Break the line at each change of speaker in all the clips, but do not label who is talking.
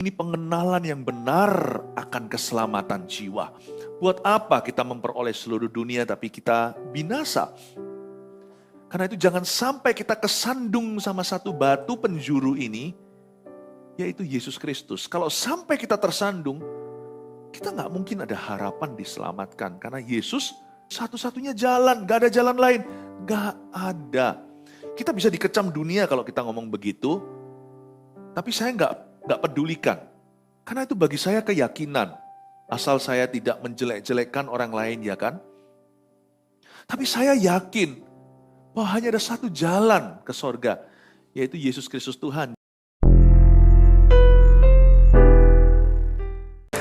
Ini pengenalan yang benar akan keselamatan jiwa. Buat apa kita memperoleh seluruh dunia tapi kita binasa? Karena itu jangan sampai kita kesandung sama satu batu penjuru ini, yaitu Yesus Kristus. Kalau sampai kita tersandung, kita nggak mungkin ada harapan diselamatkan. Karena Yesus satu-satunya jalan, gak ada jalan lain. Gak ada. Kita bisa dikecam dunia kalau kita ngomong begitu, tapi saya nggak pedulikan. Karena itu bagi saya keyakinan. Asal saya tidak menjelek-jelekkan orang lain, ya kan? Tapi saya yakin bahwa hanya ada satu jalan ke sorga, yaitu Yesus Kristus Tuhan.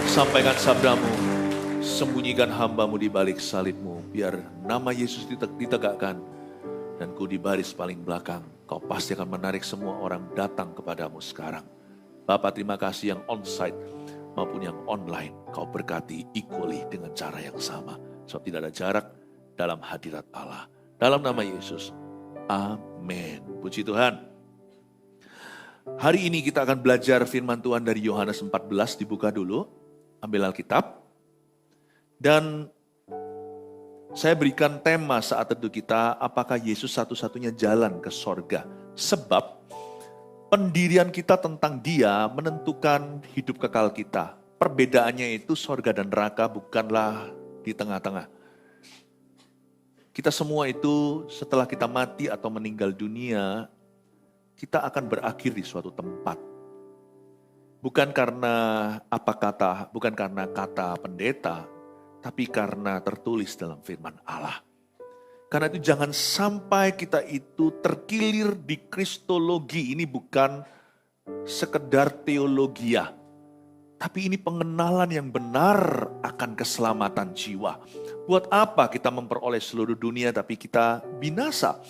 Sampaikan sabdamu, sembunyikan hambamu di balik salibmu, biar nama Yesus ditegakkan, dan ku di baris paling belakang. Kau pasti akan menarik semua orang datang kepadamu sekarang. Bapa, terima kasih yang on-site maupun yang online. Kau berkati equally dengan cara yang sama. Sebab tidak ada jarak dalam hadirat Allah. Dalam nama Yesus. Amin. Puji Tuhan. Hari ini kita akan belajar firman Tuhan dari Yohanes 14. Dibuka dulu. Ambil Alkitab. Dan saya berikan tema saat teduh kita, apakah Yesus satu-satunya jalan ke sorga? Sebab pendirian kita tentang Dia menentukan hidup kekal kita. Perbedaannya itu sorga dan neraka bukanlah di tengah-tengah. Kita semua itu setelah kita mati atau meninggal dunia, kita akan berakhir di suatu tempat. Bukan karena bukan karena kata pendeta, tapi karena tertulis dalam firman Allah. Karena itu jangan sampai kita itu terkilir di kristologi. Ini bukan sekedar teologia. Tapi ini pengenalan yang benar akan keselamatan jiwa. Buat apa kita memperoleh seluruh dunia tapi kita binasa?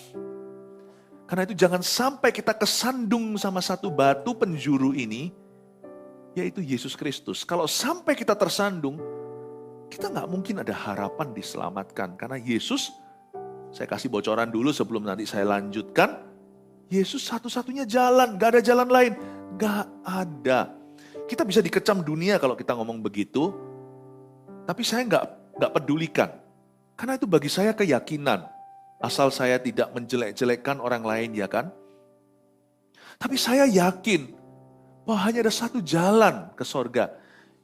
Karena itu jangan sampai kita kesandung sama satu batu penjuru ini, yaitu Yesus Kristus. Kalau sampai kita tersandung, kita nggak mungkin ada harapan diselamatkan. Karena Yesus, saya kasih bocoran dulu sebelum nanti saya lanjutkan. Yesus satu-satunya jalan, gak ada jalan lain. Gak ada. Kita bisa dikecam dunia kalau kita ngomong begitu. Tapi saya gak pedulikan. Karena itu bagi saya keyakinan. Asal saya tidak menjelek-jelekkan orang lain, ya kan? Tapi saya yakin bahwa hanya ada satu jalan ke sorga,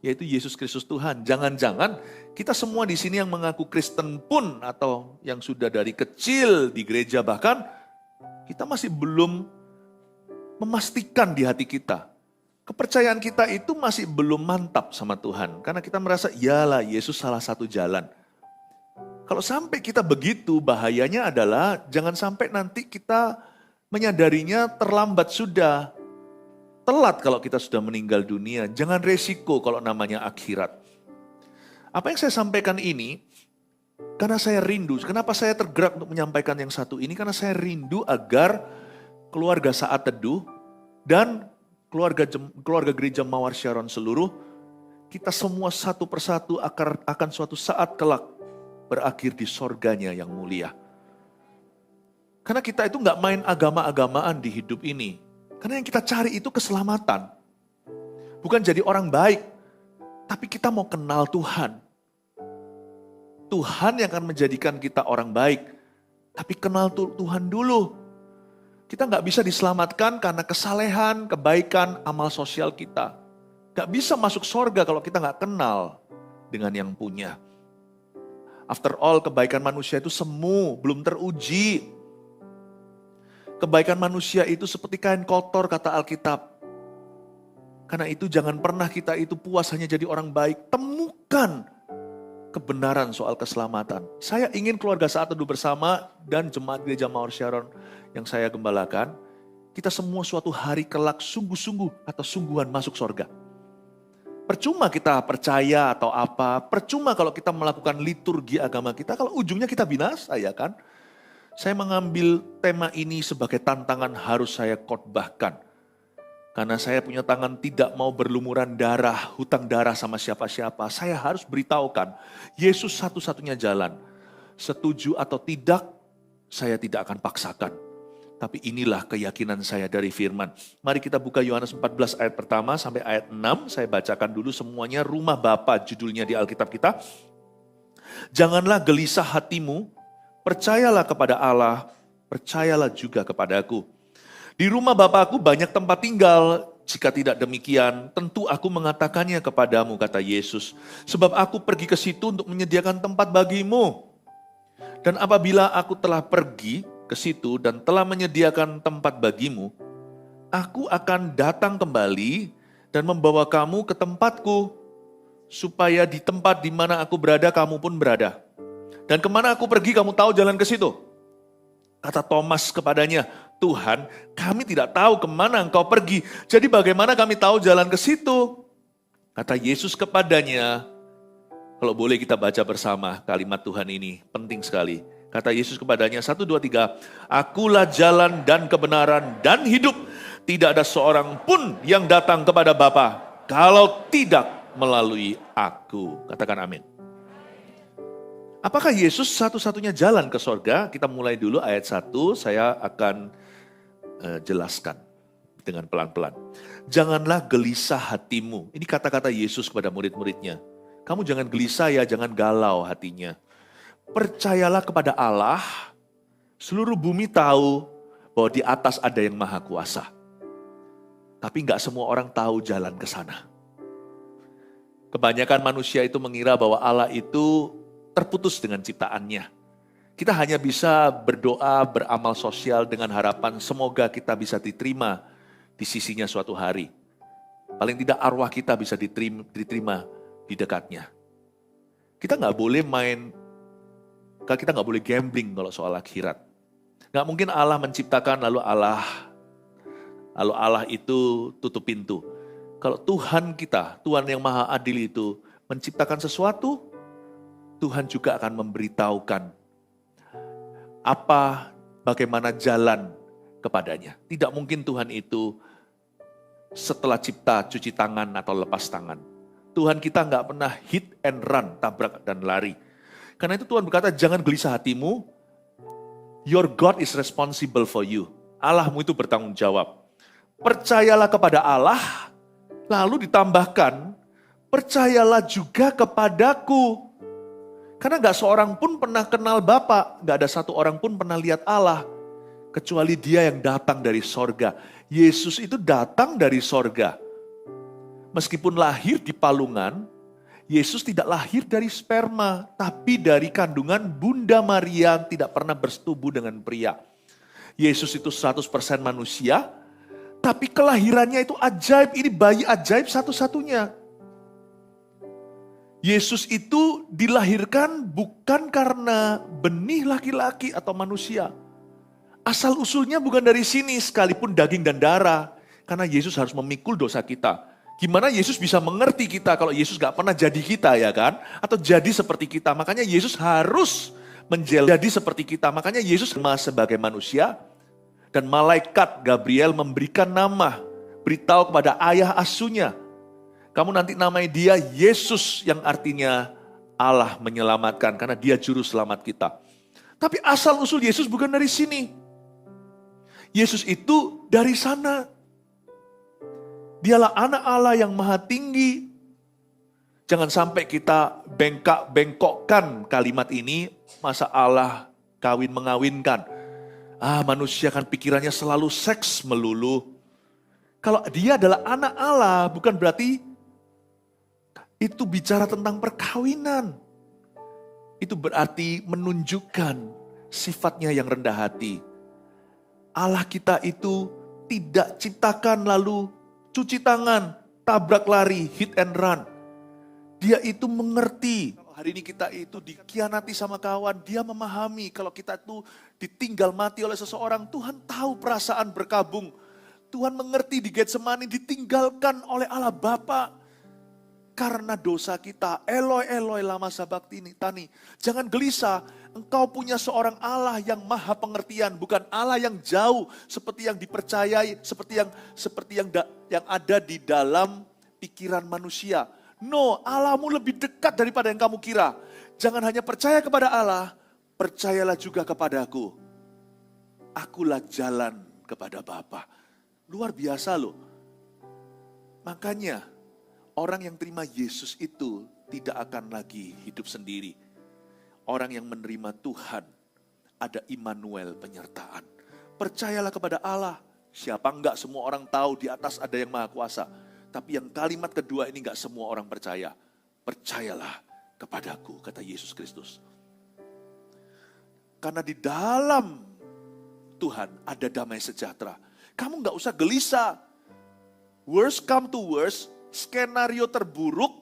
yaitu Yesus Kristus Tuhan. Jangan-jangan kita semua di sini yang mengaku Kristen pun atau yang sudah dari kecil di gereja bahkan, kita masih belum memastikan di hati kita. Kepercayaan kita itu masih belum mantap sama Tuhan. Karena kita merasa, iyalah Yesus salah satu jalan. Kalau sampai kita begitu, bahayanya adalah jangan sampai nanti kita menyadarinya terlambat sudah. Telat kalau kita sudah meninggal dunia, jangan resiko kalau namanya akhirat. Apa yang saya sampaikan ini, karena saya rindu, kenapa saya tergerak untuk menyampaikan yang satu ini, karena saya rindu agar keluarga saat teduh dan keluarga gereja Mawar Sharon seluruh, kita semua satu persatu akan suatu saat kelak berakhir di sorganya yang mulia. Karena kita itu nggak main agama-agamaan di hidup ini. Karena yang kita cari itu keselamatan. Bukan jadi orang baik. Tapi kita mau kenal Tuhan. Tuhan yang akan menjadikan kita orang baik. Tapi kenal Tuhan dulu. Kita gak bisa diselamatkan karena kesalehan, kebaikan, amal sosial kita. Gak bisa masuk sorga kalau kita gak kenal dengan yang punya. After all, kebaikan manusia itu semu, belum teruji. Kebaikan manusia itu seperti kain kotor, kata Alkitab. Karena itu jangan pernah kita itu puas hanya jadi orang baik. Temukan kebenaran soal keselamatan. Saya ingin keluarga saat teduh bersama dan jemaat gereja Mawar Sharon yang saya gembalakan. Kita semua suatu hari kelak sungguh-sungguh atau sungguhan masuk sorga. Percuma kita percaya atau apa. Percuma kalau kita melakukan liturgi agama kita. Kalau ujungnya kita binasa, ya kan? Saya mengambil tema ini sebagai tantangan harus saya khotbahkan. Karena saya punya tangan tidak mau berlumuran darah, hutang darah sama siapa-siapa. Saya harus beritahukan, Yesus satu-satunya jalan. Setuju atau tidak, saya tidak akan paksakan. Tapi inilah keyakinan saya dari firman. Mari kita buka Yohanes 14 ayat pertama sampai ayat 6. Saya bacakan dulu semuanya. Rumah Bapa judulnya di Alkitab kita. Janganlah gelisah hatimu, percayalah kepada Allah, percayalah juga kepadaku. Di rumah Bapakku banyak tempat tinggal. Jika tidak demikian, tentu aku mengatakannya kepadamu, kata Yesus. Sebab aku pergi ke situ untuk menyediakan tempat bagimu. Dan apabila aku telah pergi ke situ dan telah menyediakan tempat bagimu, aku akan datang kembali dan membawa kamu ke tempatku, supaya di tempat di mana aku berada, kamu pun berada. Dan kemana aku pergi, kamu tahu jalan ke situ. Kata Thomas kepadanya, Tuhan, kami tidak tahu kemana engkau pergi, jadi bagaimana kami tahu jalan ke situ? Kata Yesus kepadanya, kalau boleh kita baca bersama kalimat Tuhan ini, penting sekali. Kata Yesus kepadanya, 1, 2, 3, akulah jalan dan kebenaran dan hidup. Tidak ada seorang pun yang datang kepada Bapa kalau tidak melalui aku. Katakan amin. Apakah Yesus satu-satunya jalan ke sorga? Kita mulai dulu ayat 1, saya akan jelaskan dengan pelan-pelan. Janganlah gelisah hatimu. Ini kata-kata Yesus kepada murid-muridnya. Kamu jangan gelisah ya, jangan galau hatinya. Percayalah kepada Allah, seluruh bumi tahu bahwa di atas ada yang maha kuasa. Tapi enggak semua orang tahu jalan ke sana. Kebanyakan manusia itu mengira bahwa Allah itu terputus dengan ciptaannya. Kita hanya bisa berdoa, beramal sosial dengan harapan semoga kita bisa diterima di sisinya suatu hari. Paling tidak arwah kita bisa diterima di dekatnya. Kita nggak boleh kita nggak boleh gambling kalau soal akhirat. Nggak mungkin Allah menciptakan lalu Allah itu tutup pintu. Kalau Tuhan kita, Tuhan yang maha adil itu menciptakan sesuatu, Tuhan juga akan memberitahukan bagaimana jalan kepadanya. Tidak mungkin Tuhan itu setelah cipta cuci tangan atau lepas tangan. Tuhan kita nggak pernah hit and run, tabrak dan lari. Karena itu Tuhan berkata, jangan gelisah hatimu, your God is responsible for you. Allahmu itu bertanggung jawab. Percayalah kepada Allah, lalu ditambahkan, percayalah juga kepadaku. Karena gak seorang pun pernah kenal Bapa, gak ada satu orang pun pernah lihat Allah, kecuali Dia yang datang dari sorga. Yesus itu datang dari sorga. Meskipun lahir di palungan, Yesus tidak lahir dari sperma, tapi dari kandungan Bunda Maria yang tidak pernah bersetubuh dengan pria. Yesus itu 100% manusia, tapi kelahirannya itu ajaib, ini bayi ajaib satu-satunya. Yesus itu dilahirkan bukan karena benih laki-laki atau manusia. Asal usulnya bukan dari sini, sekalipun daging dan darah. Karena Yesus harus memikul dosa kita. Gimana Yesus bisa mengerti kita kalau Yesus gak pernah jadi kita, ya kan? Atau jadi seperti kita. Makanya Yesus harus menjadi seperti kita. Makanya Yesus sebagai manusia. Dan malaikat Gabriel memberikan nama. Beritahu kepada ayah asunya. Kamu nanti namai dia Yesus, yang artinya Allah menyelamatkan. Karena dia juru selamat kita. Tapi asal usul Yesus bukan dari sini. Yesus itu dari sana. Dialah anak Allah yang maha tinggi. Jangan sampai kita bengkok-bengkokkan kalimat ini. Masa Allah kawin mengawinkan. Manusia kan pikirannya selalu seks melulu. Kalau dia adalah anak Allah, bukan berarti itu bicara tentang perkawinan. Itu berarti menunjukkan sifatnya yang rendah hati. Allah kita itu tidak ciptakan lalu cuci tangan, tabrak lari, hit and run. Dia itu mengerti. Kalau hari ini kita itu dikhianati sama kawan, dia memahami. Kalau kita itu ditinggal mati oleh seseorang, Tuhan tahu perasaan berkabung. Tuhan mengerti di Getsemani ditinggalkan oleh Allah Bapa. Karena dosa kita, Eloi Eloi lama sabachthani. Jangan gelisah, engkau punya seorang Allah yang maha pengertian, bukan Allah yang jauh seperti yang dipercayai, seperti yang ada di dalam pikiran manusia. No, Allahmu lebih dekat daripada yang kamu kira. Jangan hanya percaya kepada Allah, percayalah juga kepadaku. akulah jalan kepada Bapa. Luar biasa loh. Makanya orang yang terima Yesus itu tidak akan lagi hidup sendiri. Orang yang menerima Tuhan, ada Immanuel penyertaan. Percayalah kepada Allah. Siapa enggak, semua orang tahu di atas ada yang maha kuasa. Tapi yang kalimat kedua ini enggak semua orang percaya. Percayalah kepadaku, kata Yesus Kristus. Karena di dalam Tuhan ada damai sejahtera. Kamu enggak usah gelisah. Worst come to worst, skenario terburuk,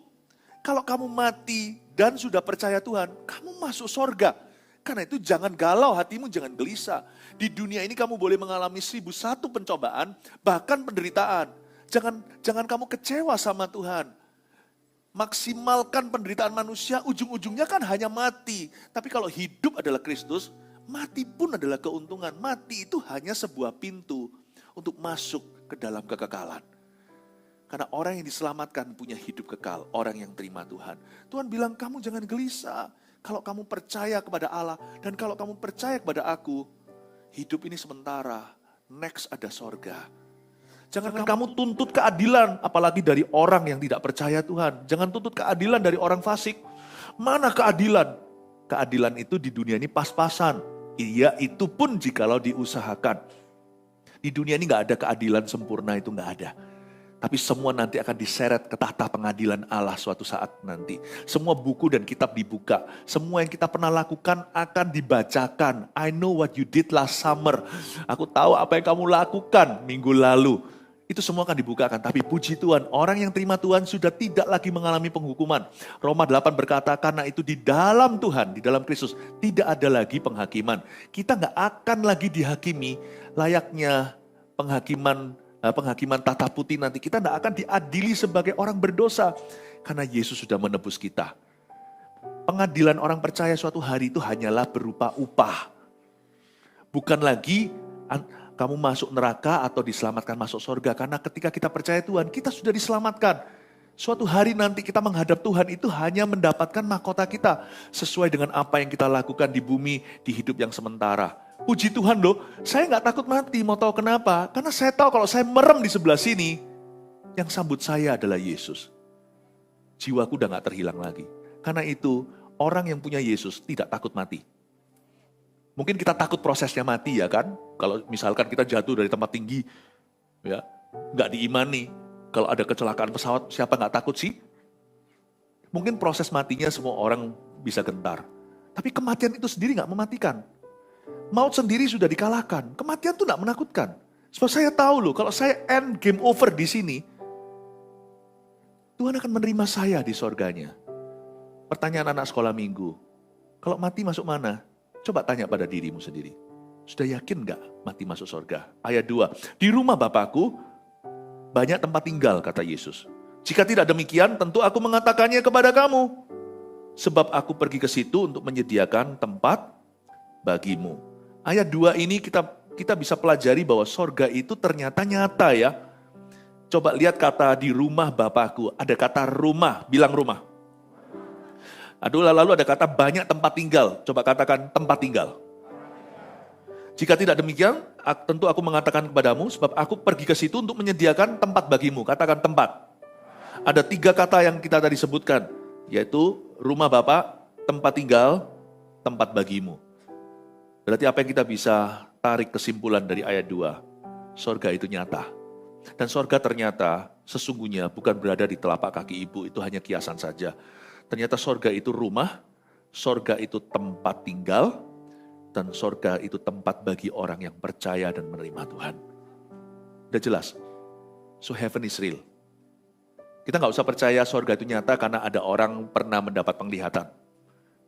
kalau kamu mati dan sudah percaya Tuhan, kamu masuk sorga. Karena itu jangan galau, hatimu jangan gelisah. Di dunia ini kamu boleh mengalami 1001 pencobaan, bahkan penderitaan. Jangan kamu kecewa sama Tuhan. Maksimalkan penderitaan manusia, ujung-ujungnya kan hanya mati. Tapi kalau hidup adalah Kristus, mati pun adalah keuntungan. Mati itu hanya sebuah pintu untuk masuk ke dalam kekekalan. Karena orang yang diselamatkan punya hidup kekal, orang yang terima Tuhan. Tuhan bilang, kamu jangan gelisah. Kalau kamu percaya kepada Allah, dan kalau kamu percaya kepada aku, hidup ini sementara, next ada sorga. Jangan kamu tuntut keadilan, apalagi dari orang yang tidak percaya Tuhan. Jangan tuntut keadilan dari orang fasik. Mana keadilan? Keadilan itu di dunia ini pas-pasan. Iya, itu pun jikalau diusahakan. Di dunia ini gak ada keadilan sempurna, itu gak ada. Tapi semua nanti akan diseret ke tahta pengadilan Allah suatu saat nanti. Semua buku dan kitab dibuka. Semua yang kita pernah lakukan akan dibacakan. I know what you did last summer. Aku tahu apa yang kamu lakukan minggu lalu. Itu semua akan dibukakan. Tapi puji Tuhan, orang yang terima Tuhan sudah tidak lagi mengalami penghukuman. Roma 8 berkata, karena itu di dalam Tuhan, di dalam Kristus, tidak ada lagi penghakiman. Kita gak akan lagi dihakimi layaknya penghakiman tata putih nanti. Kita tidak akan diadili sebagai orang berdosa. Karena Yesus sudah menebus kita. Pengadilan orang percaya suatu hari itu hanyalah berupa upah. Bukan lagi kamu masuk neraka atau diselamatkan masuk surga. Karena ketika kita percaya Tuhan, kita sudah diselamatkan. Suatu hari nanti kita menghadap Tuhan itu hanya mendapatkan mahkota kita. Sesuai dengan apa yang kita lakukan di bumi, di hidup yang sementara. Puji Tuhan loh, saya gak takut mati, mau tahu kenapa? Karena saya tahu kalau saya merem di sebelah sini, yang sambut saya adalah Yesus. Jiwaku udah gak terhilang lagi. Karena itu, orang yang punya Yesus tidak takut mati. Mungkin kita takut prosesnya mati ya kan? Kalau misalkan kita jatuh dari tempat tinggi, ya gak diimani. Kalau ada kecelakaan pesawat, siapa gak takut sih? Mungkin proses matinya semua orang bisa gentar. Tapi kematian itu sendiri gak mematikan. Maut sendiri sudah dikalahkan. Kematian itu gak menakutkan. Sebab saya tahu loh, kalau saya end game over di sini, Tuhan akan menerima saya di sorganya. Pertanyaan anak sekolah minggu, kalau mati masuk mana? Coba tanya pada dirimu sendiri. Sudah yakin gak mati masuk sorga? Ayat 2, di rumah Bapakku banyak tempat tinggal, kata Yesus. Jika tidak demikian, tentu aku mengatakannya kepada kamu. Sebab aku pergi ke situ untuk menyediakan tempat bagimu. Ayat 2 ini kita bisa pelajari bahwa sorga itu ternyata nyata ya. Coba lihat kata di rumah Bapakku. Ada kata rumah, bilang rumah. Aduh, lalu ada kata banyak tempat tinggal. Coba katakan tempat tinggal. Jika tidak demikian, tentu aku mengatakan kepadamu, sebab aku pergi ke situ untuk menyediakan tempat bagimu. Katakan tempat. Ada 3 kata yang kita tadi sebutkan, yaitu rumah Bapa, tempat tinggal, tempat bagimu. Berarti apa yang kita bisa tarik kesimpulan dari ayat 2? Sorga itu nyata. Dan sorga ternyata sesungguhnya bukan berada di telapak kaki ibu, itu hanya kiasan saja. Ternyata sorga itu rumah, sorga itu tempat tinggal, dan sorga itu tempat bagi orang yang percaya dan menerima Tuhan. Udah jelas? So heaven is real. Kita gak usah percaya sorga itu nyata karena ada orang pernah mendapat penglihatan.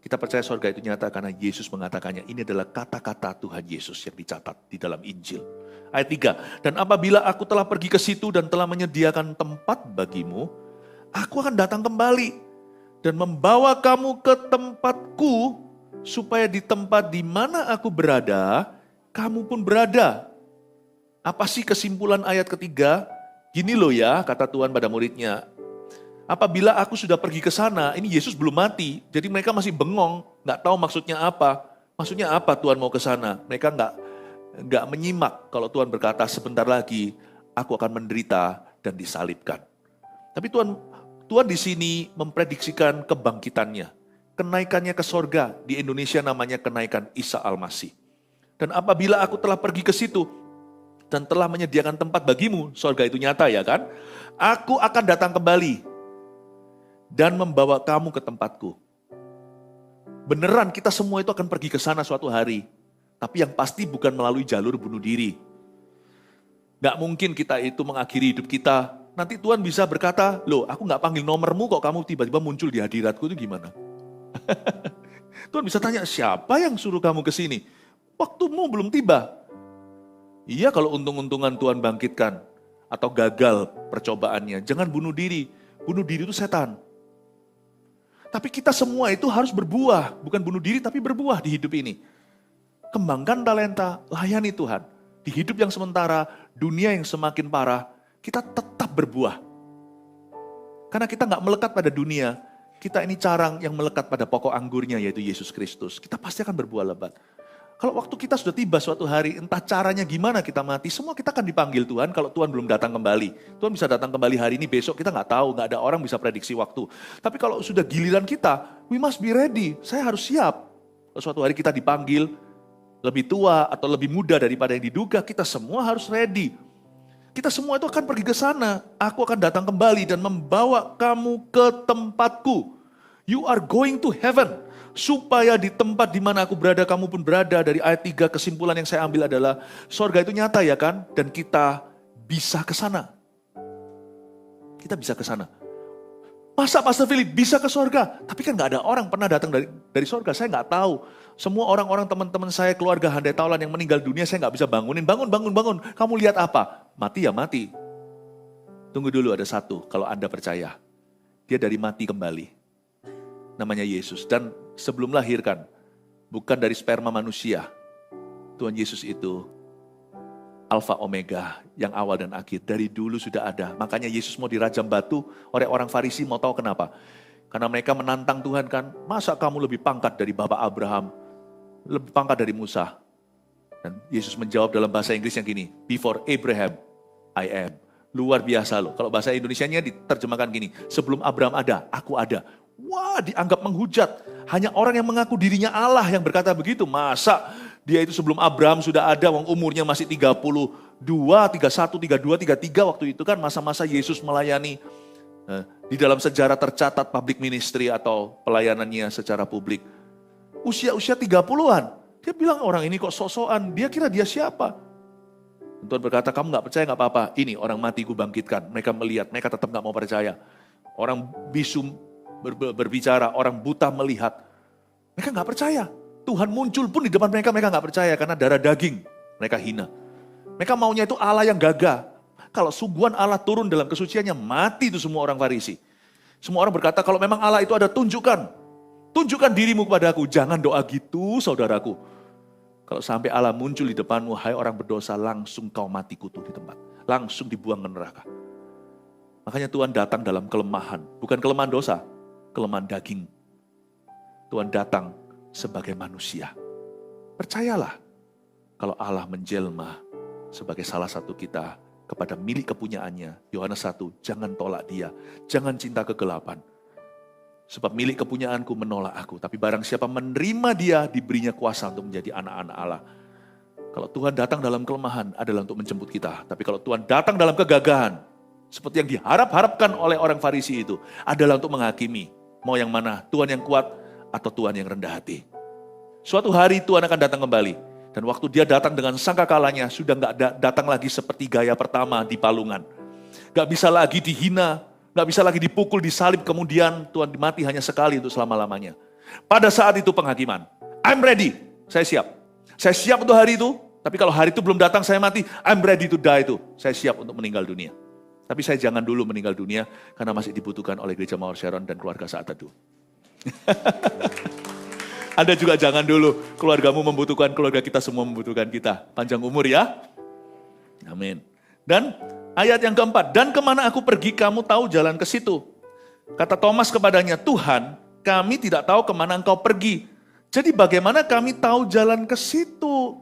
Kita percaya sorga itu nyata karena Yesus mengatakannya. Ini adalah kata-kata Tuhan Yesus yang dicatat di dalam Injil. Ayat 3, dan apabila aku telah pergi ke situ dan telah menyediakan tempat bagimu, aku akan datang kembali dan membawa kamu ke tempatku, supaya di tempat di mana aku berada, kamu pun berada. Apa sih kesimpulan ayat ketiga? Gini loh ya, kata Tuhan pada muridnya. Apabila aku sudah pergi ke sana, ini Yesus belum mati, jadi mereka masih bengong, nggak tahu maksudnya apa. Maksudnya apa Tuhan mau ke sana? Mereka nggak menyimak kalau Tuhan berkata sebentar lagi aku akan menderita dan disalibkan. Tapi Tuhan di sini memprediksikan kebangkitannya, kenaikannya ke sorga. Di Indonesia namanya kenaikan Isa Al-Masih. Dan apabila aku telah pergi ke situ dan telah menyediakan tempat bagimu, sorga itu nyata ya kan? Aku akan datang kembali dan membawa kamu ke tempatku. Beneran kita semua itu akan pergi ke sana suatu hari. Tapi yang pasti bukan melalui jalur bunuh diri. Gak mungkin kita itu mengakhiri hidup kita. Nanti Tuhan bisa berkata, loh aku gak panggil nomormu kok kamu tiba-tiba muncul di hadiratku, itu gimana? Tuhan bisa tanya, siapa yang suruh kamu ke sini? Waktumu belum tiba. Iya kalau untung-untungan Tuhan bangkitkan atau gagal percobaannya. Jangan bunuh diri. Bunuh diri itu setan. Tapi kita semua itu harus berbuah. Bukan bunuh diri tapi berbuah di hidup ini. Kembangkan talenta, layani Tuhan. Di hidup yang sementara, dunia yang semakin parah, kita tetap berbuah. Karena kita gak melekat pada dunia, kita ini carang yang melekat pada pokok anggurnya yaitu Yesus Kristus. Kita pasti akan berbuah lebat. Kalau waktu kita sudah tiba suatu hari, entah caranya gimana kita mati, semua kita akan dipanggil Tuhan kalau Tuhan belum datang kembali. Tuhan bisa datang kembali hari ini, besok kita gak tahu, gak ada orang bisa prediksi waktu. Tapi kalau sudah giliran kita, we must be ready, saya harus siap. Kalau suatu hari kita dipanggil, lebih tua atau lebih muda daripada yang diduga, kita semua harus ready. Kita semua itu akan pergi ke sana. Aku akan datang kembali dan membawa kamu ke tempatku. You are going to heaven. Supaya di tempat di mana aku berada, kamu pun berada. Dari ayat 3 kesimpulan yang saya ambil adalah, sorga itu nyata ya kan? Dan kita bisa ke sana. Kita bisa ke sana. Masa Pastor Philip bisa ke sorga? Tapi kan gak ada orang pernah datang dari sorga. Saya gak tahu. Semua orang-orang teman-teman saya, keluarga handai taulan yang meninggal dunia, saya gak bisa bangunin. Bangun. Kamu lihat apa? Mati ya mati. Tunggu dulu, ada satu. Kalau Anda percaya. Dia dari mati kembali. Namanya Yesus. Dan sebelum lahirkan, bukan dari sperma manusia. Tuhan Yesus itu Alfa Omega, yang awal dan akhir. Dari dulu sudah ada. Makanya Yesus mau dirajam batu oleh orang Farisi, mau tahu kenapa? Karena mereka menantang Tuhan kan, masa kamu lebih pangkat dari Bapak Abraham, lebih pangkat dari Musa? Dan Yesus menjawab dalam bahasa Inggris yang gini, before Abraham, I am. Luar biasa loh. Kalau bahasa Indonesianya diterjemahkan gini, sebelum Abraham ada, aku ada. Wah, dianggap menghujat. Hanya orang yang mengaku dirinya Allah yang berkata begitu. Masa dia itu sebelum Abraham sudah ada, wong umurnya masih 32, 31, 32, 33 waktu itu kan masa-masa Yesus melayani. Di dalam sejarah tercatat public ministry atau pelayanannya secara publik. Usia 30-an. Dia bilang orang ini kok sok-sokan, dia kira dia siapa? Tuhan berkata, kamu gak percaya gak apa-apa. Ini orang mati ku bangkitkan. Mereka melihat, mereka tetap gak mau percaya. Orang bisu berbicara, orang buta melihat. Mereka gak percaya. Tuhan muncul pun di depan mereka, mereka gak percaya karena darah daging. Mereka hina. Mereka maunya itu Allah yang gagah. Kalau sungguhan Allah turun dalam kesuciannya, mati itu semua orang Farisi. Semua orang berkata, kalau memang Allah itu ada, tunjukkan. Tunjukkan dirimu kepada aku. Jangan doa gitu, saudaraku. Kalau sampai Allah muncul di depanmu, hai orang berdosa, langsung kau mati kutu di tempat. Langsung dibuang ke neraka. Makanya Tuhan datang dalam kelemahan. Bukan kelemahan dosa, kelemahan daging. Tuhan datang sebagai manusia. Percayalah, kalau Allah menjelma sebagai salah satu kita kepada milik kepunyaannya. Yohanes 1, jangan tolak dia. Jangan cinta kegelapan. Sebab milik kepunyaanku menolak aku. Tapi barang siapa menerima dia, diberinya kuasa untuk menjadi anak-anak Allah. Kalau Tuhan datang dalam kelemahan adalah untuk menjemput kita. Tapi kalau Tuhan datang dalam kegagahan, seperti yang diharap-harapkan oleh orang Farisi itu, adalah untuk menghakimi. Mau yang mana? Tuhan yang kuat atau Tuhan yang rendah hati? Suatu hari Tuhan akan datang kembali. Dan waktu dia datang dengan sangkakalanya, sudah gak datang lagi seperti gaya pertama di palungan. Gak bisa lagi dihina, gak bisa lagi dipukul, disalib, kemudian Tuhan mati hanya sekali untuk selama-lamanya. Pada saat itu penghakiman. I'm ready, saya siap. Saya siap untuk hari itu, tapi kalau hari itu belum datang saya mati, I'm ready to die itu. Saya siap untuk meninggal dunia. Tapi saya jangan dulu meninggal dunia, karena masih dibutuhkan oleh Gereja Mawar Sharon dan keluarga Saat Teduh. Anda juga jangan dulu, keluargamu membutuhkan, keluarga kita semua membutuhkan kita. Panjang umur ya. Amin. Dan ayat yang keempat, dan kemana aku pergi kamu tahu jalan ke situ. Kata Thomas kepadanya, Tuhan kami tidak tahu kemana engkau pergi. Jadi bagaimana kami tahu jalan ke situ?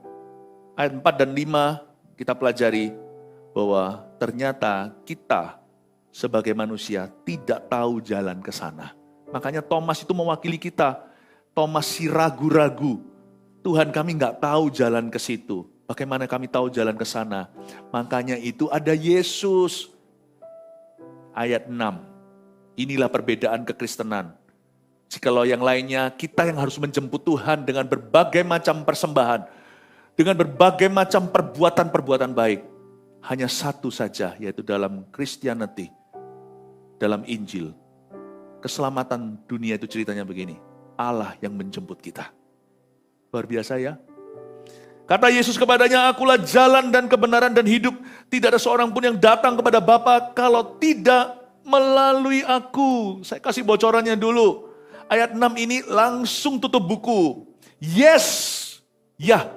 Ayat 4 dan 5 kita pelajari bahwa ternyata kita sebagai manusia tidak tahu jalan ke sana. Makanya Thomas itu mewakili kita. Thomas si ragu-ragu. Tuhan, kami nggak tahu jalan ke situ. Bagaimana kami tahu jalan ke sana? Makanya itu ada Yesus. Ayat 6. Inilah perbedaan kekristenan. Jikalau yang lainnya, kita yang harus menjemput Tuhan dengan berbagai macam persembahan. Dengan berbagai macam perbuatan-perbuatan baik. Hanya satu saja, yaitu dalam Christianity. Dalam Injil. Keselamatan dunia itu ceritanya begini. Allah yang menjemput kita. Luar biasa ya. Kata Yesus kepadanya, akulah jalan dan kebenaran dan hidup. Tidak ada seorang pun yang datang kepada Bapa kalau tidak melalui aku. Saya kasih bocorannya dulu. Ayat 6 ini langsung tutup buku. Yes. Ya,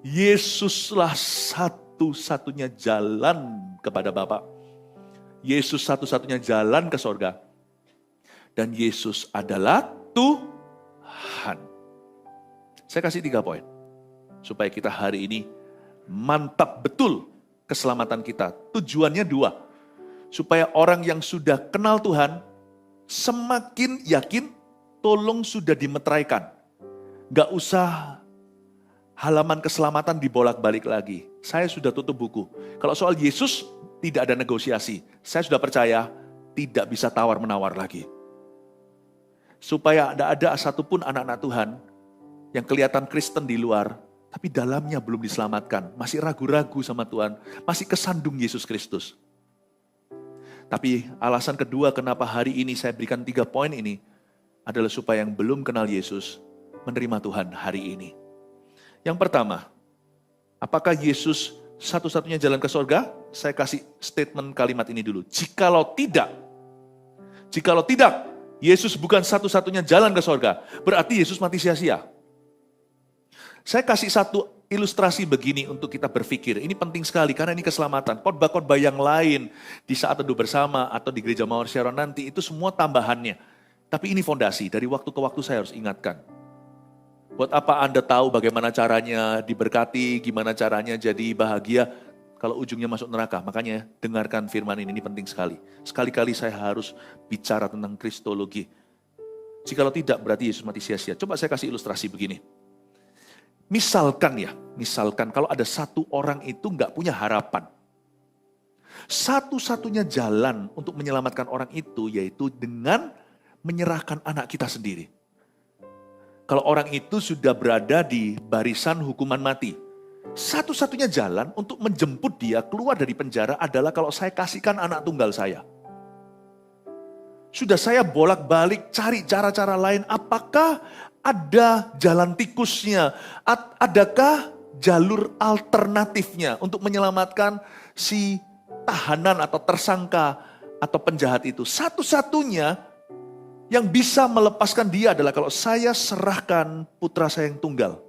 Yesuslah satu-satunya jalan kepada Bapa. Yesus satu-satunya jalan ke sorga. Dan Yesus adalah Tuhan. Saya kasih 3 poin. Supaya kita hari ini mantap betul keselamatan kita. Tujuannya 2. Supaya orang yang sudah kenal Tuhan semakin yakin tolong sudah dimeteraikan. Gak usah halaman keselamatan dibolak-balik lagi. Saya sudah tutup buku. Kalau soal Yesus tidak ada negosiasi. Saya sudah percaya tidak bisa tawar-menawar lagi. Supaya tidak ada satupun anak-anak Tuhan yang kelihatan Kristen di luar, tapi dalamnya belum diselamatkan. Masih ragu-ragu sama Tuhan. Masih kesandung Yesus Kristus. Tapi alasan kedua kenapa hari ini saya berikan 3 poin ini adalah supaya yang belum kenal Yesus menerima Tuhan hari ini. Yang pertama, apakah Yesus satu-satunya jalan ke sorga? Saya kasih statement kalimat ini dulu. Jikalau tidak, Yesus bukan satu-satunya jalan ke sorga, berarti Yesus mati sia-sia. Saya kasih satu ilustrasi begini untuk kita berpikir. Ini penting sekali karena ini keselamatan. Khotbah-khotbah yang lain di saat teduh bersama atau di gereja Mawar Sharon nanti itu semua tambahannya. Tapi ini fondasi, dari waktu ke waktu saya harus ingatkan. Buat apa Anda tahu bagaimana caranya diberkati, gimana caranya jadi bahagia kalau ujungnya masuk neraka. Makanya dengarkan firman ini penting sekali. Sekali-kali saya harus bicara tentang kristologi. Jikalau tidak berarti Yesus mati sia-sia. Coba saya kasih ilustrasi begini. Misalkan kalau ada satu orang itu nggak punya harapan. Satu-satunya jalan untuk menyelamatkan orang itu yaitu dengan menyerahkan anak kita sendiri. Kalau orang itu sudah berada di barisan hukuman mati. Satu-satunya jalan untuk menjemput dia keluar dari penjara adalah kalau saya kasihkan anak tunggal saya. Sudah saya bolak-balik cari cara-cara lain. Apakah ada jalan tikusnya? Adakah jalur alternatifnya untuk menyelamatkan si tahanan atau tersangka atau penjahat itu? Satu-satunya yang bisa melepaskan dia adalah kalau saya serahkan putra saya yang tunggal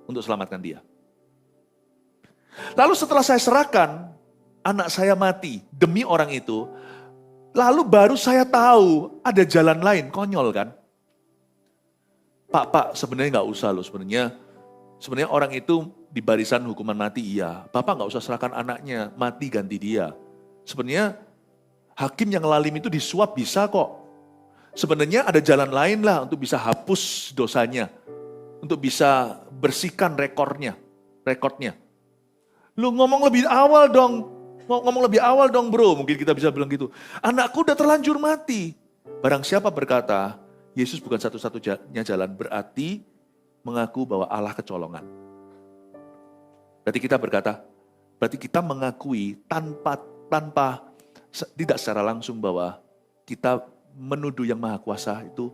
untuk selamatkan dia. Lalu setelah saya serahkan, anak saya mati demi orang itu, lalu baru saya tahu ada jalan lain. Konyol kan? Pak, sebenarnya nggak usah loh sebenarnya orang itu di barisan hukuman mati iya. Bapak nggak usah serahkan anaknya, mati ganti dia. Sebenarnya hakim yang lalim itu disuap bisa kok. Sebenarnya ada jalan lain lah untuk bisa hapus dosanya. Untuk bisa bersihkan rekornya. Lu ngomong lebih awal dong bro. Mungkin kita bisa bilang gitu. Anakku udah terlanjur mati. Barang siapa berkata, Yesus bukan satu-satunya jalan, berarti mengaku bahwa Allah kecolongan. Berarti kita mengakui tanpa tidak secara langsung bahwa kita menuduh yang maha kuasa itu,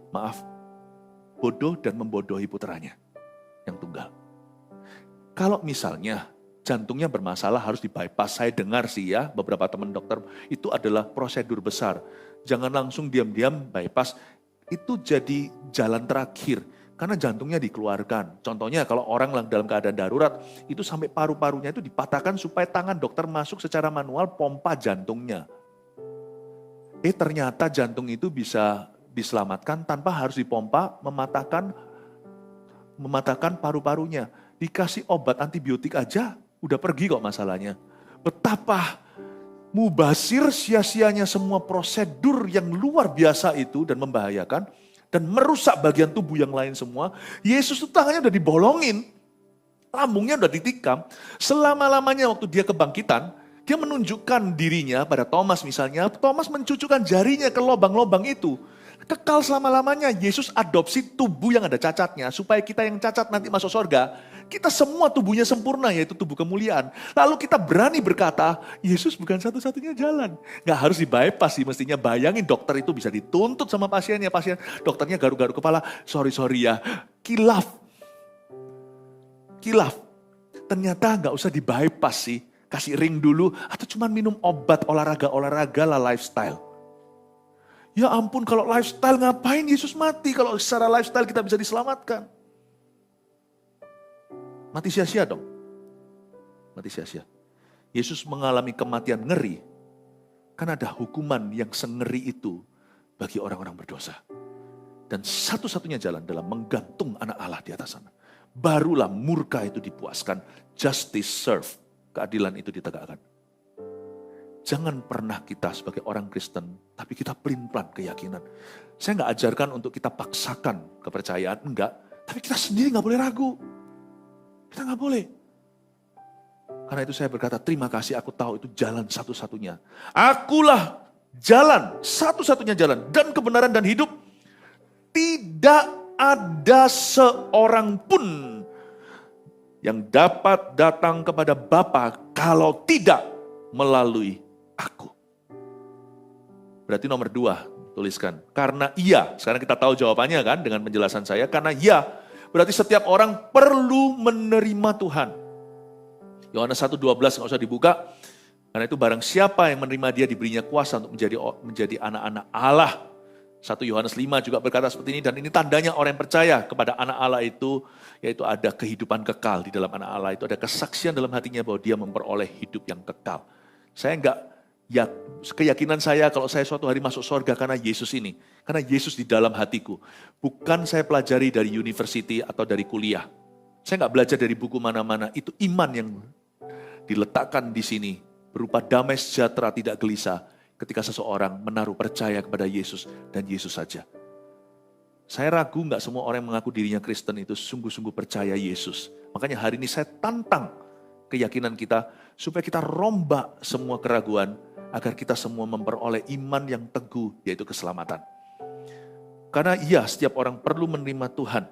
bodoh dan membodohi putranya yang tunggal. Kalau misalnya jantungnya bermasalah harus di-bypass, saya dengar sih ya, beberapa teman dokter, itu adalah prosedur besar. Jangan langsung diam-diam bypass, itu jadi jalan terakhir. Karena jantungnya dikeluarkan. Contohnya kalau orang dalam keadaan darurat, itu sampai paru-parunya itu dipatahkan supaya tangan dokter masuk secara manual pompa jantungnya. Ternyata jantung itu bisa diselamatkan tanpa harus dipompa, mematahkan paru-parunya. Dikasih obat antibiotik aja udah pergi kok masalahnya. Betapa mubazir sia-sianya semua prosedur yang luar biasa itu dan membahayakan dan merusak bagian tubuh yang lain semua. Yesus itu tangannya udah dibolongin, lambungnya udah ditikam. Selama-lamanya waktu dia kebangkitan, dia menunjukkan dirinya pada Thomas misalnya. Thomas mencucukkan jarinya ke lubang-lubang itu. Kekal selama-lamanya. Yesus adopsi tubuh yang ada cacatnya. Supaya kita yang cacat nanti masuk surga. Kita semua tubuhnya sempurna, yaitu tubuh kemuliaan. Lalu kita berani berkata, Yesus bukan satu-satunya jalan. Gak harus di-bypass sih mestinya. Bayangin dokter itu bisa dituntut sama pasiennya. Dokternya garuk-garuk kepala. Sorry ya. Kilaf. Ternyata gak usah di-bypass sih. Kasih ring dulu. Atau cuma minum obat olahraga lah lifestyle. Ya ampun, kalau lifestyle ngapain Yesus mati? Kalau secara lifestyle kita bisa diselamatkan. Mati sia-sia dong. Mati sia-sia. Yesus mengalami kematian ngeri. Karena ada hukuman yang sengeri itu bagi orang-orang berdosa. Dan satu-satunya jalan dalam menggantung anak Allah di atas sana. Barulah murka itu dipuaskan. Justice serve. Keadilan itu ditegakkan. Jangan pernah kita sebagai orang Kristen, tapi kita pelin-pelan keyakinan. Saya nggak ajarkan untuk kita paksakan kepercayaan, enggak. Tapi kita sendiri nggak boleh ragu. Kita nggak boleh. Karena itu saya berkata, terima kasih aku tahu itu jalan satu-satunya. Akulah jalan, satu-satunya jalan, dan kebenaran dan hidup. Tidak ada seorang pun yang dapat datang kepada Bapa kalau tidak melalui aku. Berarti nomor 2, tuliskan. Karena iya, sekarang kita tahu jawabannya kan dengan penjelasan saya. Karena iya, berarti setiap orang perlu menerima Tuhan. Yohanes 1:12 nggak usah dibuka. Karena itu barang siapa yang menerima dia diberinya kuasa untuk menjadi anak-anak Allah. 1 Yohanes 5 juga berkata seperti ini. Dan ini tandanya orang yang percaya kepada anak Allah itu, yaitu ada kehidupan kekal di dalam anak Allah itu. Ada kesaksian dalam hatinya bahwa dia memperoleh hidup yang kekal. Saya keyakinan saya kalau saya suatu hari masuk surga karena Yesus ini. Karena Yesus di dalam hatiku. Bukan saya pelajari dari university atau dari kuliah. Saya nggak belajar dari buku mana-mana. Itu iman yang diletakkan di sini. Berupa damai sejahtera tidak gelisah. Ketika seseorang menaruh percaya kepada Yesus dan Yesus saja. Saya ragu nggak semua orang yang mengaku dirinya Kristen itu sungguh-sungguh percaya Yesus. Makanya hari ini saya tantang keyakinan kita supaya kita rombak semua keraguan agar kita semua memperoleh iman yang teguh yaitu keselamatan. Karena iya setiap orang perlu menerima Tuhan.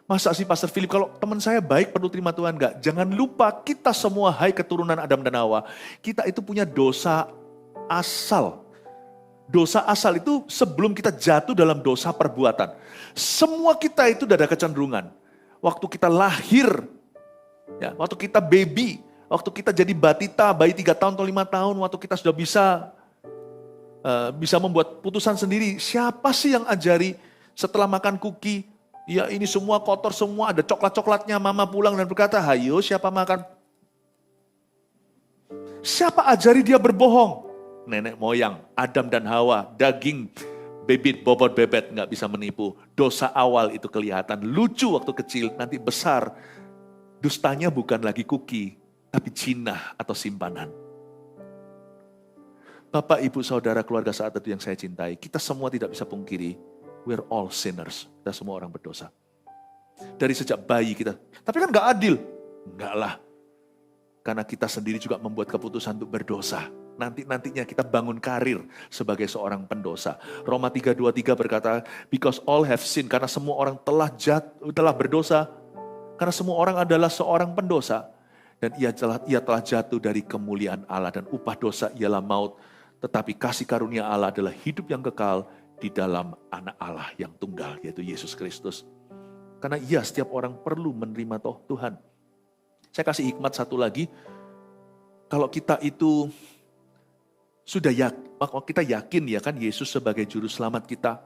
Masa sih Pastor Philip kalau teman saya baik perlu terima Tuhan enggak? Jangan lupa kita semua hai keturunan Adam dan Hawa. Kita itu punya dosa asal. Dosa asal itu sebelum kita jatuh dalam dosa perbuatan. Semua kita itu udah ada kecenderungan. Waktu kita lahir, ya, waktu kita baby, waktu kita jadi batita, bayi 3 tahun atau 5 tahun, waktu kita sudah bisa membuat putusan sendiri. Siapa sih yang ajari setelah makan cookie, ya ini semua kotor semua, ada coklat-coklatnya, mama pulang dan berkata, hayo siapa makan? Siapa ajari dia berbohong? Nenek moyang, Adam dan Hawa, daging, bibit, bobot, bebet, gak bisa menipu. Dosa awal itu kelihatan, lucu waktu kecil, nanti besar. Dustanya bukan lagi cookie, tapi jinah atau simpanan. Bapak, Ibu, Saudara, keluarga saat itu yang saya cintai, kita semua tidak bisa pungkiri, we're all sinners, kita semua orang berdosa. Dari sejak bayi kita, tapi kan gak adil. Enggak lah, karena kita sendiri juga membuat keputusan untuk berdosa. Nantinya kita bangun karir sebagai seorang pendosa. Roma 3:23 berkata, because all have sinned, karena semua orang telah berdosa, karena semua orang adalah seorang pendosa. Dan ia telah jatuh dari kemuliaan Allah dan upah dosa ialah maut. Tetapi kasih karunia Allah adalah hidup yang kekal di dalam anak Allah yang tunggal, yaitu Yesus Kristus. Karena setiap orang perlu menerima Tuhan. Saya kasih hikmat satu lagi. Kalau kita itu kita yakin ya kan Yesus sebagai juru selamat kita.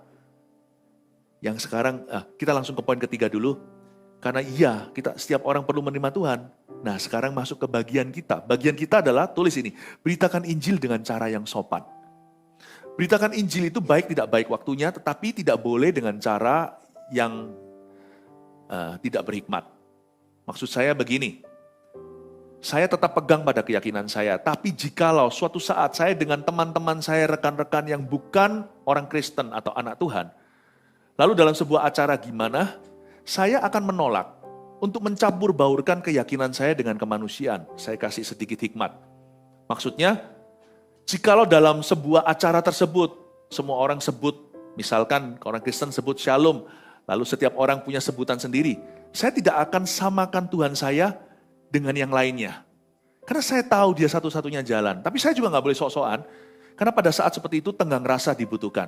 Yang sekarang kita langsung ke poin ketiga dulu. Karena setiap orang perlu menerima Tuhan. Nah sekarang masuk ke bagian kita. Bagian kita adalah, tulis ini, beritakan Injil dengan cara yang sopan. Beritakan Injil itu baik tidak baik waktunya, tetapi tidak boleh dengan cara yang tidak berhikmat. Maksud saya begini, Saya tetap pegang pada keyakinan saya. Tapi jikalau suatu saat saya dengan teman-teman saya, rekan-rekan yang bukan orang Kristen atau anak Tuhan, lalu dalam sebuah acara gimana, saya akan menolak untuk mencampur baurkan keyakinan saya dengan kemanusiaan. Saya kasih sedikit hikmat. Maksudnya, jikalau dalam sebuah acara tersebut, semua orang sebut, misalkan orang Kristen sebut shalom, lalu setiap orang punya sebutan sendiri. Saya tidak akan samakan Tuhan saya dengan yang lainnya. Karena saya tahu dia satu-satunya jalan. Tapi saya juga nggak boleh sok-sokan. Karena pada saat seperti itu tenggang rasa dibutuhkan.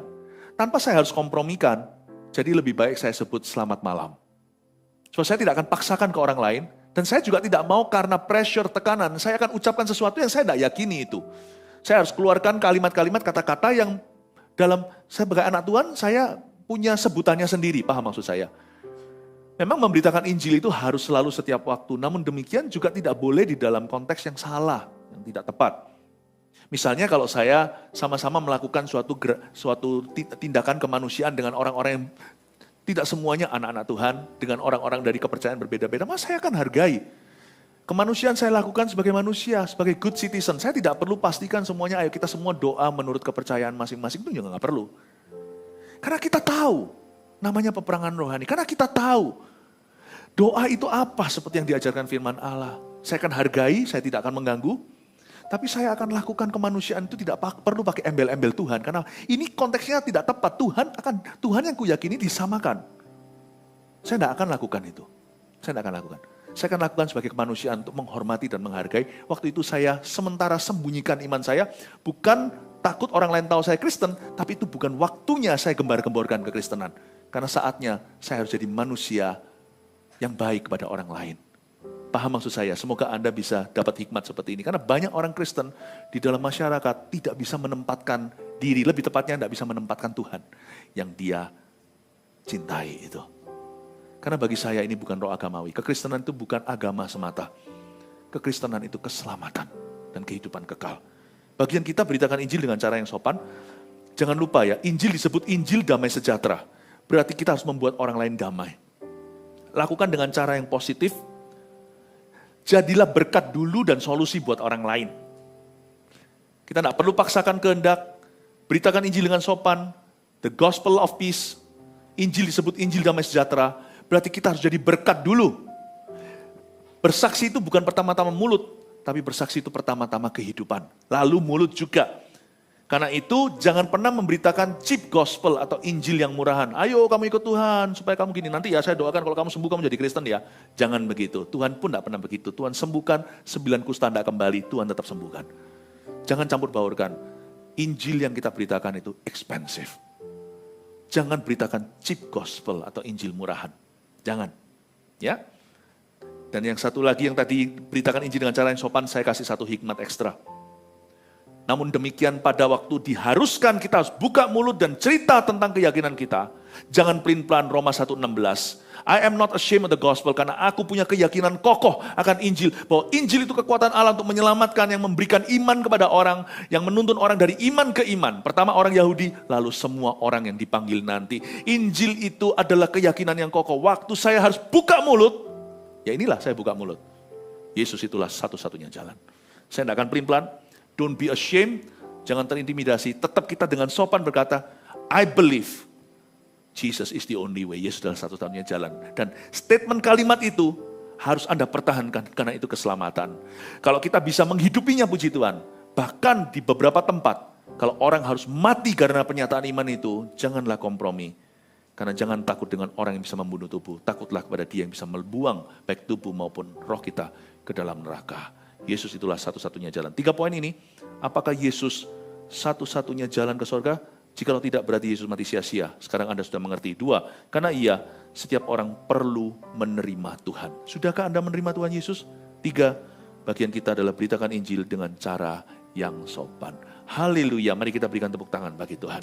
Tanpa saya harus kompromikan, jadi lebih baik saya sebut selamat malam. So, saya tidak akan paksakan ke orang lain. Dan saya juga tidak mau karena pressure, tekanan, saya akan ucapkan sesuatu yang saya tidak yakini itu. Saya harus keluarkan kalimat-kalimat, kata-kata yang dalam, saya sebagai anak Tuhan, saya punya sebutannya sendiri, paham maksud saya? Memang memberitakan Injil itu harus selalu setiap waktu, namun demikian juga tidak boleh di dalam konteks yang salah, yang tidak tepat. Misalnya kalau saya sama-sama melakukan suatu tindakan kemanusiaan dengan orang-orang yang tidak semuanya anak-anak Tuhan, dengan orang-orang dari kepercayaan berbeda-beda, maka saya akan hargai. Kemanusiaan saya lakukan sebagai manusia, sebagai good citizen. Saya tidak perlu pastikan semuanya, ayo kita semua doa menurut kepercayaan masing-masing, itu juga nggak perlu. Karena kita tahu, namanya peperangan rohani. Karena kita tahu, doa itu apa seperti yang diajarkan firman Allah. Saya akan hargai, saya tidak akan mengganggu. Tapi saya akan lakukan kemanusiaan itu tidak perlu pakai embel-embel Tuhan. Karena ini konteksnya tidak tepat. Tuhan yang kuyakini disamakan. Saya tidak akan lakukan itu. Saya tidak akan lakukan. Saya akan lakukan sebagai kemanusiaan untuk menghormati dan menghargai. Waktu itu saya sementara sembunyikan iman saya. Bukan takut orang lain tahu saya Kristen. Tapi itu bukan waktunya saya gembar-gemborkan kekristenan. Karena saatnya saya harus jadi manusia yang baik kepada orang lain. Paham maksud saya? Semoga Anda bisa dapat hikmat seperti ini. Karena banyak orang Kristen di dalam masyarakat tidak bisa menempatkan diri. Lebih tepatnya tidak bisa menempatkan Tuhan yang dia cintai itu. Karena bagi saya ini bukan roh agamawi. Kekristenan itu bukan agama semata. Kekristenan itu keselamatan dan kehidupan kekal. Bagian kita beritakan Injil dengan cara yang sopan. Jangan lupa ya, Injil disebut Injil damai sejahtera. Berarti kita harus membuat orang lain damai. Lakukan dengan cara yang positif. Jadilah berkat dulu dan solusi buat orang lain. Kita tidak perlu paksakan kehendak. Beritakan Injil dengan sopan. The gospel of peace. Injil disebut Injil damai sejahtera. Berarti kita harus jadi berkat dulu. Bersaksi itu bukan pertama-tama mulut. Tapi bersaksi itu pertama-tama kehidupan. Lalu mulut juga. Karena itu jangan pernah memberitakan cheap gospel atau Injil yang murahan. Ayo kamu ikut Tuhan supaya kamu gini. Nanti ya saya doakan kalau kamu sembuh kamu jadi Kristen ya. Jangan begitu. Tuhan pun tidak pernah begitu. Tuhan sembuhkan 9 kusta tidak kembali. Tuhan tetap sembuhkan. Jangan campur baurkan. Injil yang kita beritakan itu expensive. Jangan beritakan cheap gospel atau Injil murahan. Jangan. Ya. Dan yang satu lagi yang tadi beritakan Injil dengan cara yang sopan, saya kasih satu hikmat ekstra. Namun demikian pada waktu diharuskan kita harus buka mulut dan cerita tentang keyakinan kita. Jangan pelin-pelan Roma 1:16. I am not ashamed of the gospel karena aku punya keyakinan kokoh akan Injil. Bahwa Injil itu kekuatan Allah untuk menyelamatkan yang memberikan iman kepada orang. Yang menuntun orang dari iman ke iman. Pertama orang Yahudi, lalu semua orang yang dipanggil nanti. Injil itu adalah keyakinan yang kokoh. Waktu saya harus buka mulut, ya inilah saya buka mulut. Yesus itulah satu-satunya jalan. Saya tidak akan pelin-pelan. Don't be ashamed, jangan terintimidasi. Tetap kita dengan sopan berkata, I believe Jesus is the only way. Yesus adalah satu-satunya jalan. Dan statement kalimat itu harus Anda pertahankan karena itu keselamatan. Kalau kita bisa menghidupinya puji Tuhan, bahkan di beberapa tempat, kalau orang harus mati karena pernyataan iman itu, janganlah kompromi. Karena jangan takut dengan orang yang bisa membunuh tubuh. Takutlah kepada dia yang bisa membuang baik tubuh maupun roh kita ke dalam neraka. Yesus itulah satu-satunya jalan. 3 poin ini, apakah Yesus satu-satunya jalan ke surga? Jikalau tidak berarti Yesus mati sia-sia. Sekarang Anda sudah mengerti. 2, karena setiap orang perlu menerima Tuhan. Sudahkah Anda menerima Tuhan Yesus? 3, bagian kita adalah beritakan Injil dengan cara yang sopan. Haleluya, mari kita berikan tepuk tangan bagi Tuhan.